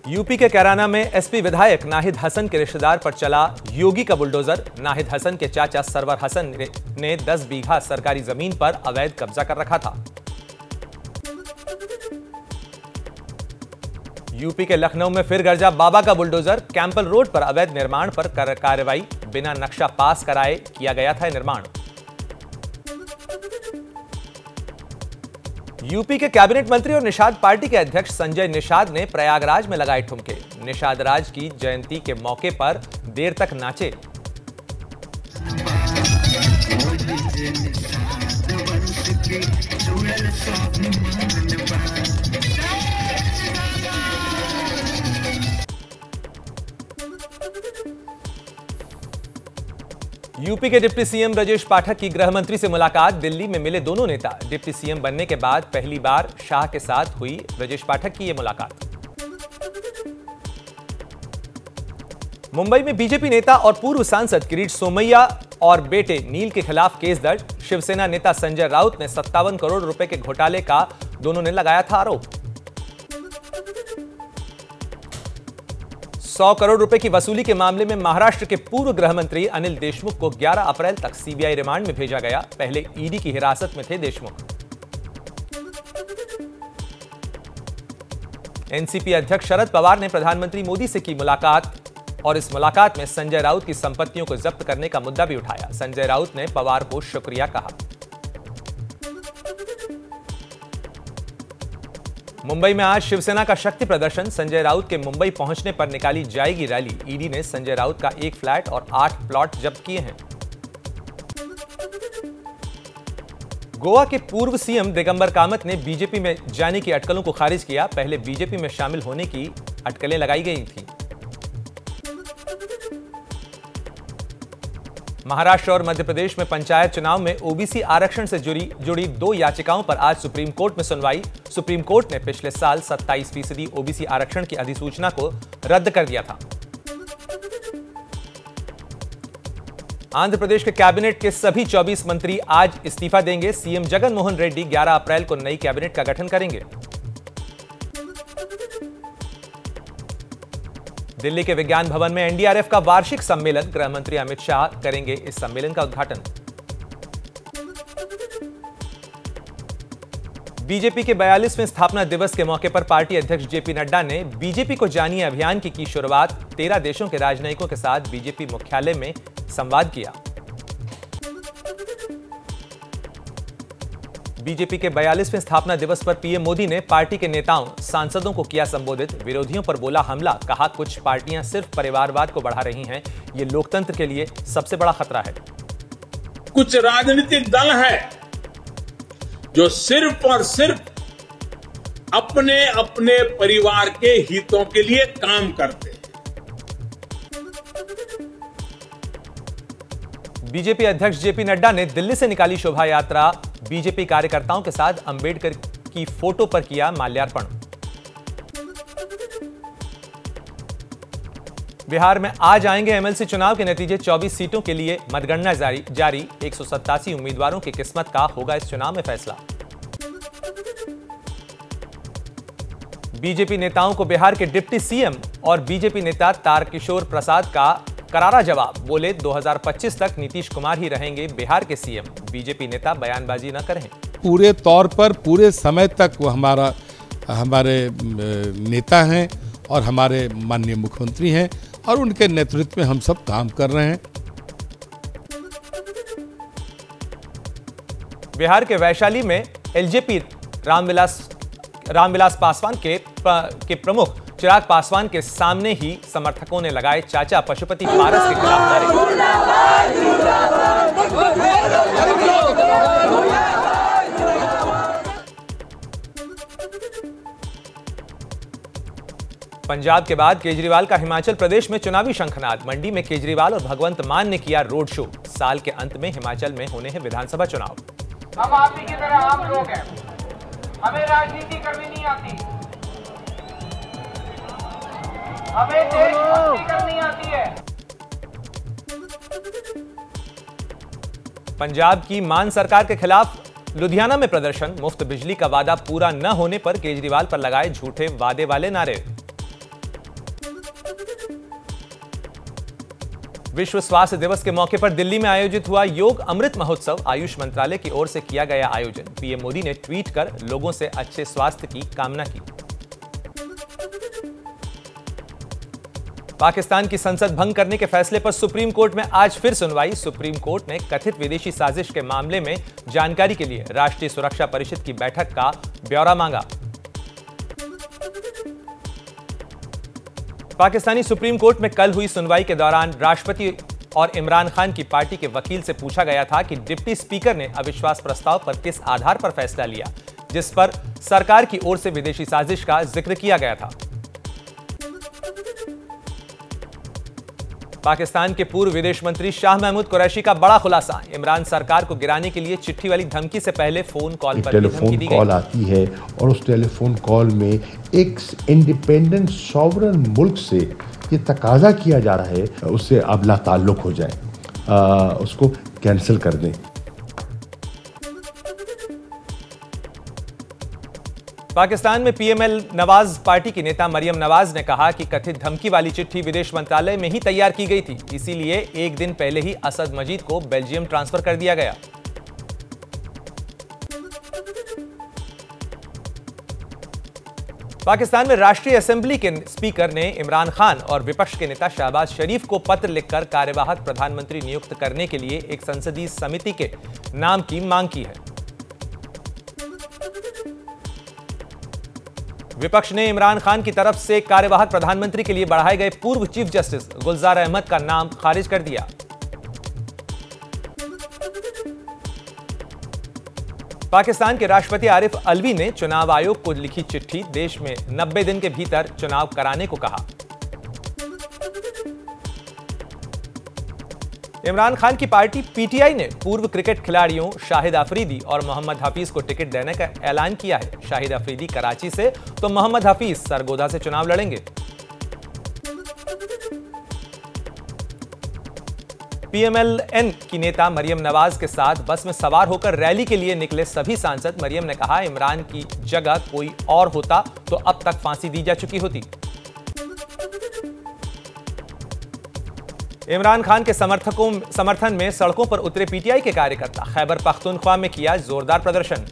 UP के कैराना में SP विधायक नाहिद हसन के रिश्तेदार पर चला योगी का बुलडोजर। नाहिद हसन के चाचा सरवर हसन ने 10 बीघा सरकारी जमीन पर अवैध कब्जा कर रखा था। यूपी के लखनऊ में फिर गरजा बाबा का बुलडोजर। कैंपल रोड पर अवैध निर्माण पर कार्रवाई। बिना नक्शा पास कराए किया गया था निर्माण। यूपी के कैबिनेट मंत्री और निषाद पार्टी के अध्यक्ष संजय निषाद ने प्रयागराज में लगाए ठुमके। निषाद राज की जयंती के मौके पर देर तक नाचे। यूपी के डिप्टी सीएम ब्रजेश पाठक की गृह मंत्री से मुलाकात। दिल्ली में मिले दोनों नेता। डिप्टी सीएम बनने के बाद पहली बार शाह के साथ हुई ब्रजेश पाठक की यह मुलाकात। मुंबई में बीजेपी नेता और पूर्व सांसद किरीट सोमैया और बेटे नील के खिलाफ केस दर्ज। शिवसेना नेता संजय राउत ने 57 करोड़ रुपए के घोटाले का दोनों ने लगाया था आरोप। 100 करोड़ रुपए की वसूली के मामले में महाराष्ट्र के पूर्व गृह मंत्री अनिल देशमुख को 11 अप्रैल तक सीबीआई रिमांड में भेजा गया। पहले ईडी की हिरासत में थे देशमुख। एनसीपी अध्यक्ष शरद पवार ने प्रधानमंत्री मोदी से की मुलाकात और इस मुलाकात में संजय राउत की संपत्तियों को जब्त करने का मुद्दा भी उठाया। संजय राउत ने पवार को शुक्रिया कहा। मुंबई में आज शिवसेना का शक्ति प्रदर्शन। संजय राउत के मुंबई पहुंचने पर निकाली जाएगी रैली। ईडी ने संजय राउत का 1 फ्लैट और 8 प्लॉट जब्त किए हैं। गोवा के पूर्व सीएम दिगंबर कामत ने बीजेपी में जाने की अटकलों को खारिज किया। पहले बीजेपी में शामिल होने की अटकलें लगाई गई थी। महाराष्ट्र और मध्य प्रदेश में पंचायत चुनाव में ओबीसी आरक्षण से जुड़ी 2 याचिकाओं पर आज सुप्रीम कोर्ट में सुनवाई। सुप्रीम कोर्ट ने पिछले साल 27% ओबीसी आरक्षण की अधिसूचना को रद्द कर दिया था। आंध्र प्रदेश के कैबिनेट के सभी 24 मंत्री आज इस्तीफा देंगे। सीएम जगन मोहन रेड्डी 11 अप्रैल को नई कैबिनेट का गठन करेंगे। दिल्ली के विज्ञान भवन में एनडीआरएफ का वार्षिक सम्मेलन। गृह मंत्री अमित शाह करेंगे इस सम्मेलन का उद्घाटन। बीजेपी के 42वें स्थापना दिवस के मौके पर पार्टी अध्यक्ष जेपी नड्डा ने बीजेपी को जानिए अभियान की शुरुआत। 13 देशों के राजनयिकों के साथ बीजेपी मुख्यालय में संवाद किया। बीजेपी के 42वें स्थापना दिवस पर पीएम मोदी ने पार्टी के नेताओं, सांसदों को किया संबोधित। विरोधियों पर बोला हमला। कहा कुछ पार्टियां सिर्फ परिवारवाद को बढ़ा रही हैं। ये लोकतंत्र के लिए सबसे बड़ा खतरा है। कुछ राजनीतिक दल हैं जो सिर्फ और सिर्फ अपने अपने परिवार के हितों के लिए काम करते हैं। बीजेपी अध्यक्ष जेपी नड्डा ने दिल्ली से निकाली शोभा यात्रा। बीजेपी कार्यकर्ताओं के साथ अंबेडकर की फोटो पर किया माल्यार्पण। बिहार में आज आएंगे एमएलसी चुनाव के नतीजे। 24 सीटों के लिए मतगणना जारी। 187 उम्मीदवारों की किस्मत का होगा इस चुनाव में फैसला। बीजेपी नेताओं को बिहार के डिप्टी सीएम और बीजेपी नेता तारकिशोर प्रसाद का करारा जवाब। बोले 2025 तक नीतीश कुमार ही रहेंगे बिहार के सीएम। बीजेपी नेता बयानबाजी न करें। पूरे तौर पर पूरे समय तक वो हमारे नेता हैं और हमारे माननीय मुख्यमंत्री हैं और उनके नेतृत्व में हम सब काम कर रहे हैं। बिहार के वैशाली में एलजेपी रामविलास पासवान के प्रमुख चिराग पासवान के सामने ही समर्थकों ने लगाए चाचा पशुपति पारस के खिलाफ नारे। पंजाब के बाद केजरीवाल का हिमाचल प्रदेश में चुनावी शंखनाद। मंडी में केजरीवाल और भगवंत मान ने किया रोड शो। साल के अंत में हिमाचल में होने हैं विधानसभा चुनाव। हम आप ही की तरह आम लोग हैं, हमें राजनीति करनी नहीं आती, हमें देशभक्ति करनी आती है। पंजाब की मान सरकार के खिलाफ लुधियाना में प्रदर्शन। मुफ्त बिजली का वादा पूरा न होने पर केजरीवाल पर लगाए झूठे वादे वाले नारे। विश्व स्वास्थ्य दिवस के मौके पर दिल्ली में आयोजित हुआ योग अमृत महोत्सव। आयुष मंत्रालय की ओर से किया गया आयोजन। पीएम मोदी ने ट्वीट कर लोगों से अच्छे स्वास्थ्य की कामना की। पाकिस्तान की संसद भंग करने के फैसले पर सुप्रीम कोर्ट में आज फिर सुनवाई। सुप्रीम कोर्ट ने कथित विदेशी साजिश के मामले में जानकारी के लिए राष्ट्रीय सुरक्षा परिषद की बैठक का ब्यौरा मांगा। पाकिस्तानी सुप्रीम कोर्ट में कल हुई सुनवाई के दौरान राष्ट्रपति और इमरान खान की पार्टी के वकील से पूछा गया था कि डिप्टी स्पीकर ने अविश्वास प्रस्ताव पर किस आधार पर फैसला लिया, जिस पर सरकार की ओर से विदेशी साजिश का जिक्र किया गया था। पाकिस्तान के पूर्व विदेश मंत्री शाह महमूद कुरैशी का बड़ा खुलासा। इमरान सरकार को गिराने के लिए चिट्ठी वाली धमकी से पहले फोन कॉल पर टेलीफोन कॉल आती है और उस टेलीफोन कॉल में एक इंडिपेंडेंट सॉवरन मुल्क से ये तकाजा किया जा रहा है उससे अब ला ताल्लुक हो जाए, उसको कैंसिल कर दें। पाकिस्तान में पीएमएल नवाज पार्टी की नेता मरियम नवाज ने कहा कि कथित धमकी वाली चिट्ठी विदेश मंत्रालय में ही तैयार की गई थी, इसीलिए एक दिन पहले ही असद मजीद को बेल्जियम ट्रांसफर कर दिया गया। पाकिस्तान में राष्ट्रीय असेंबली के स्पीकर ने इमरान खान और विपक्ष के नेता शहबाज शरीफ को पत्र लिखकर कार्यवाहक प्रधानमंत्री नियुक्त करने के लिए एक संसदीय समिति के नाम की मांग की है। विपक्ष ने इमरान खान की तरफ से कार्यवाहक प्रधानमंत्री के लिए बढ़ाए गए पूर्व चीफ जस्टिस गुलजार अहमद का नाम खारिज कर दिया। पाकिस्तान के राष्ट्रपति आरिफ अलवी ने चुनाव आयोग को लिखी चिट्ठी, देश में 90 दिन के भीतर चुनाव कराने को कहा। इमरान खान की पार्टी पीटीआई ने पूर्व क्रिकेट खिलाड़ियों शाहिद अफरीदी और मोहम्मद हफीज को टिकट देने का ऐलान किया है। शाहिद अफरीदी कराची से तो मोहम्मद हफीज सरगोधा से चुनाव लड़ेंगे। पीएमएलएन की नेता मरियम नवाज के साथ बस में सवार होकर रैली के लिए निकले सभी सांसद। मरियम ने कहा, इमरान की जगह कोई और होता तो अब तक फांसी दी जा चुकी होती। इमरान खान के समर्थन में सड़कों पर उतरे पीटीआई के कार्यकर्ता। खैबर पख्तूनख्वा में किया जोरदार प्रदर्शन।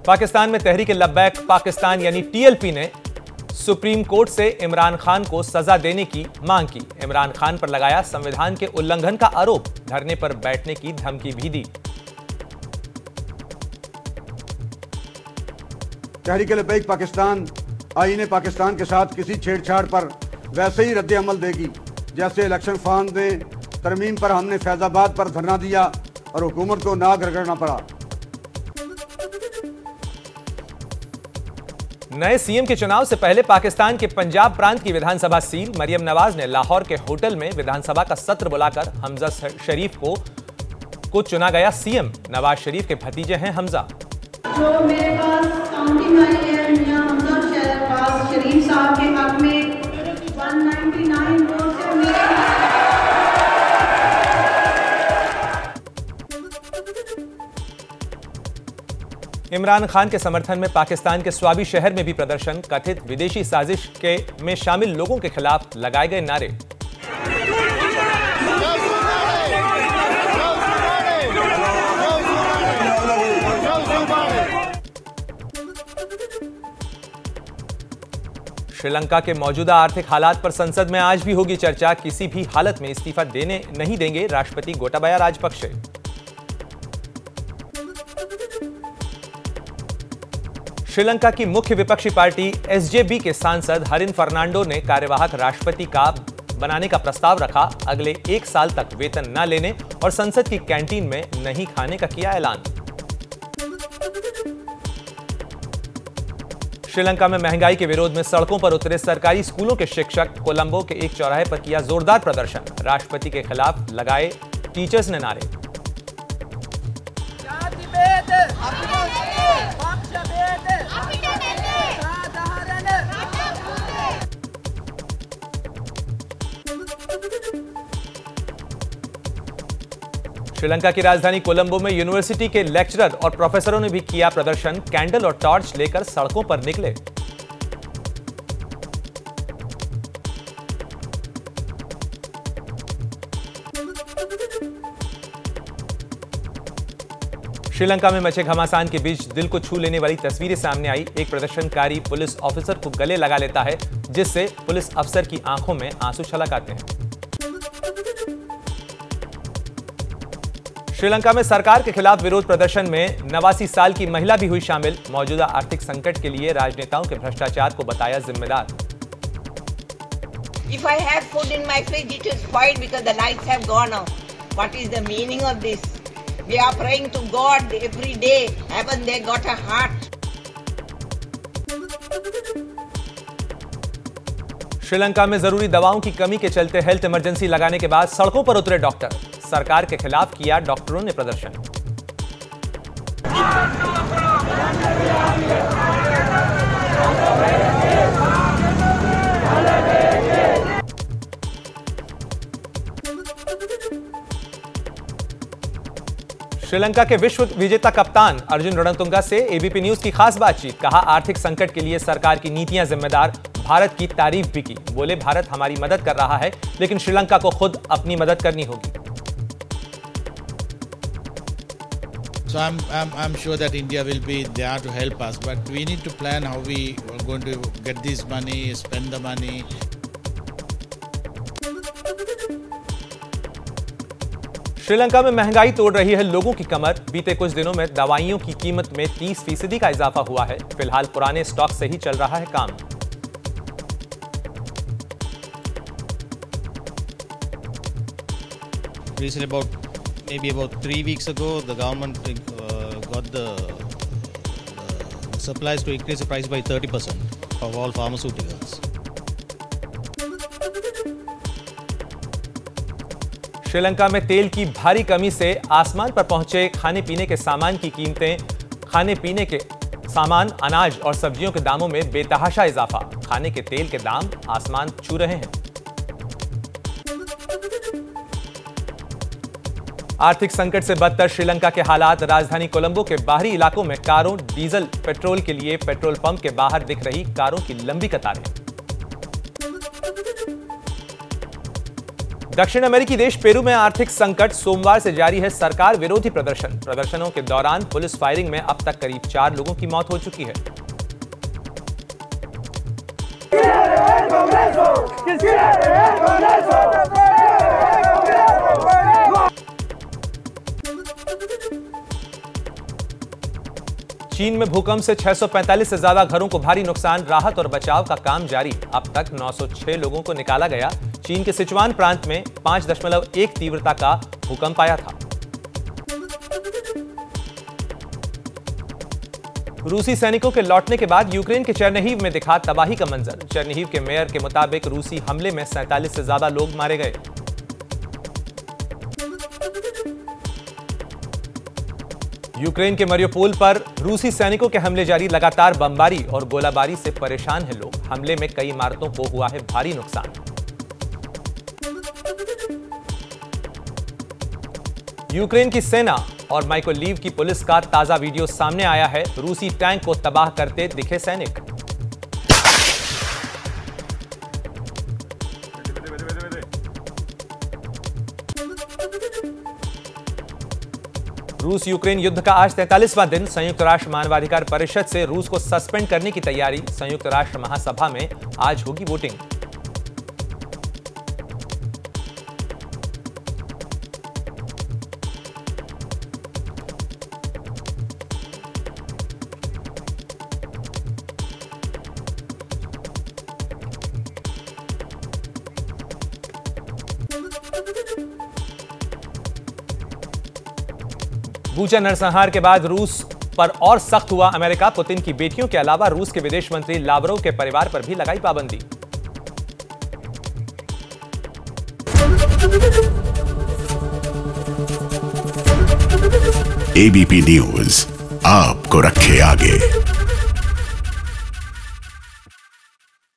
पाकिस्तान में तहरीक लब्बैक पाकिस्तान यानी टीएलपी ने सुप्रीम कोर्ट से इमरान खान को सजा देने की मांग की। इमरान खान पर लगाया संविधान के उल्लंघन का आरोप, धरने पर बैठने की धमकी भी दी। तहरीक लब्बैक पाकिस्तान आईने पाकिस्तान के साथ किसी छेड़छाड़ पर वैसे ही रद्द अमल देगी जैसे इलेक्शन फंड में तरमीम पर हमने फैजाबाद पर धरना दिया और हुकूमत को नाक रगड़ना पड़ा। नए सीएम के चुनाव से पहले पाकिस्तान के पंजाब प्रांत की विधानसभा सील। मरियम नवाज ने लाहौर के होटल में विधानसभा का सत्र बुलाकर हमजा शरीफ को चुना गया सीएम। नवाज शरीफ के भतीजे हैं हमजा। जो मेरे पास काउंटिंग आई है मियां हमजा शरीफ साहब के हक में 199 वोट से इमरान खान के समर्थन में पाकिस्तान के स्वाबी शहर में भी प्रदर्शन। कथित विदेशी साजिश में शामिल लोगों के खिलाफ लगाए गए नारे। श्रीलंका के मौजूदा आर्थिक हालात पर संसद में आज भी होगी चर्चा। किसी भी हालत में इस्तीफा देने नहीं देंगे राष्ट्रपति गोटाबाया राजपक्षे। श्रीलंका की मुख्य विपक्षी पार्टी एसजेबी के सांसद हरिन फर्नांडो ने कार्यवाहक राष्ट्रपति का बनाने का प्रस्ताव रखा। अगले 1 साल तक वेतन न लेने और संसद की कैंटीन में नहीं खाने का किया ऐलान। श्रीलंका में महंगाई के विरोध में सड़कों पर उतरे सरकारी स्कूलों के शिक्षक। कोलंबो के एक चौराहे पर किया जोरदार प्रदर्शन। राष्ट्रपति के खिलाफ लगाए टीचर्स ने नारे। श्रीलंका की राजधानी कोलंबो में यूनिवर्सिटी के लेक्चरर और प्रोफेसरों ने भी किया प्रदर्शन। कैंडल और टॉर्च लेकर सड़कों पर निकले। श्रीलंका में मचे घमासान के बीच दिल को छू लेने वाली तस्वीरें सामने आई। एक प्रदर्शनकारी पुलिस ऑफिसर को गले लगा लेता है, जिससे पुलिस अफसर की आंखों में आंसू छलक आते हैं। श्रीलंका में सरकार के खिलाफ विरोध प्रदर्शन में 89 साल की महिला भी हुई शामिल। मौजूदा आर्थिक संकट के लिए राजनेताओं के भ्रष्टाचार को बताया जिम्मेदार। If I have food in my fridge, it is spoiled because the lights have gone off. What is the meaning of this? We are praying to God every day. Haven't they got a heart? Sri Lanka में जरूरी दवाओं की कमी के चलते health emergency लगाने के बाद सड़कों पर उतरे डॉक्टर। सरकार के खिलाफ किया डॉक्टरों ने प्रदर्शन। श्रीलंका के विश्व विजेता कप्तान अर्जुन रणतुंगा से एबीपी न्यूज की खास बातचीत। कहा, आर्थिक संकट के लिए सरकार की नीतियां जिम्मेदार। भारत की तारीफ भी की। बोले, भारत हमारी मदद कर रहा है, लेकिन श्रीलंका को खुद अपनी मदद करनी होगी। So I'm sure that India will be there to help us, but we need to plan how we are going to get this money, spend the money. Sri Lanka में महंगाई तोड़ रही है लोगों की कमर। बीते कुछ दिनों में दवाइयों की कीमत में 30% का इजाफा हुआ है। फिलहाल पुराने स्टॉक से ही चल रहा है काम। Recently, maybe about 3 weeks ago, the government got the supplies to increase the price by 30% of all pharmaceuticals. Sri Lanka में तेल की भारी कमी से आसमान पर पहुंचे खाने पीने के सामान की कीमतें। खाने पीने के सामान, अनाज और सब्जियों के दामों में बेतहाशा इजाफा। खाने के तेल के दाम आसमान छू रहे हैं। आर्थिक संकट से बदतर श्रीलंका के हालात। राजधानी कोलंबो के बाहरी इलाकों में कारों, डीजल, पेट्रोल के लिए पेट्रोल पंप के बाहर दिख रही कारों की लंबी कतारें। दक्षिण अमेरिकी देश पेरू में आर्थिक संकट। सोमवार से जारी है सरकार विरोधी प्रदर्शन। प्रदर्शनों के दौरान पुलिस फायरिंग में अब तक करीब 4 लोगों की मौत हो चुकी है। चीन में भूकंप से 645 से ज्यादा घरों को भारी नुकसान। राहत और बचाव का काम जारी। अब तक 906 लोगों को निकाला गया। चीन के सिचुआन प्रांत में 5.1 तीव्रता का भूकंप आया था। रूसी सैनिकों के लौटने के बाद यूक्रेन के चेरनिहिव में दिखा तबाही का मंजर। चेरनिहिव के मेयर के मुताबिक रूसी हमले में 47 से ज्यादा लोग मारे गए। यूक्रेन के मरियोपोल पर रूसी सैनिकों के हमले जारी। लगातार बमबारी और गोलाबारी से परेशान हैं लोग। हमले में कई इमारतों को हुआ है भारी नुकसान। यूक्रेन की सेना और माइकोलीव की पुलिस का ताजा वीडियो सामने आया है। रूसी टैंक को तबाह करते दिखे सैनिक। रूस यूक्रेन युद्ध का आज 43वां दिन। संयुक्त राष्ट्र मानवाधिकार परिषद से रूस को सस्पेंड करने की तैयारी। संयुक्त राष्ट्र महासभा में आज होगी वोटिंग। बूचा नरसंहार के बाद रूस पर और सख्त हुआ अमेरिका। पुतिन की बेटियों के अलावा रूस के विदेश मंत्री लावरोव के परिवार पर भी लगाई पाबंदी। एबीपी न्यूज आपको रखे आगे।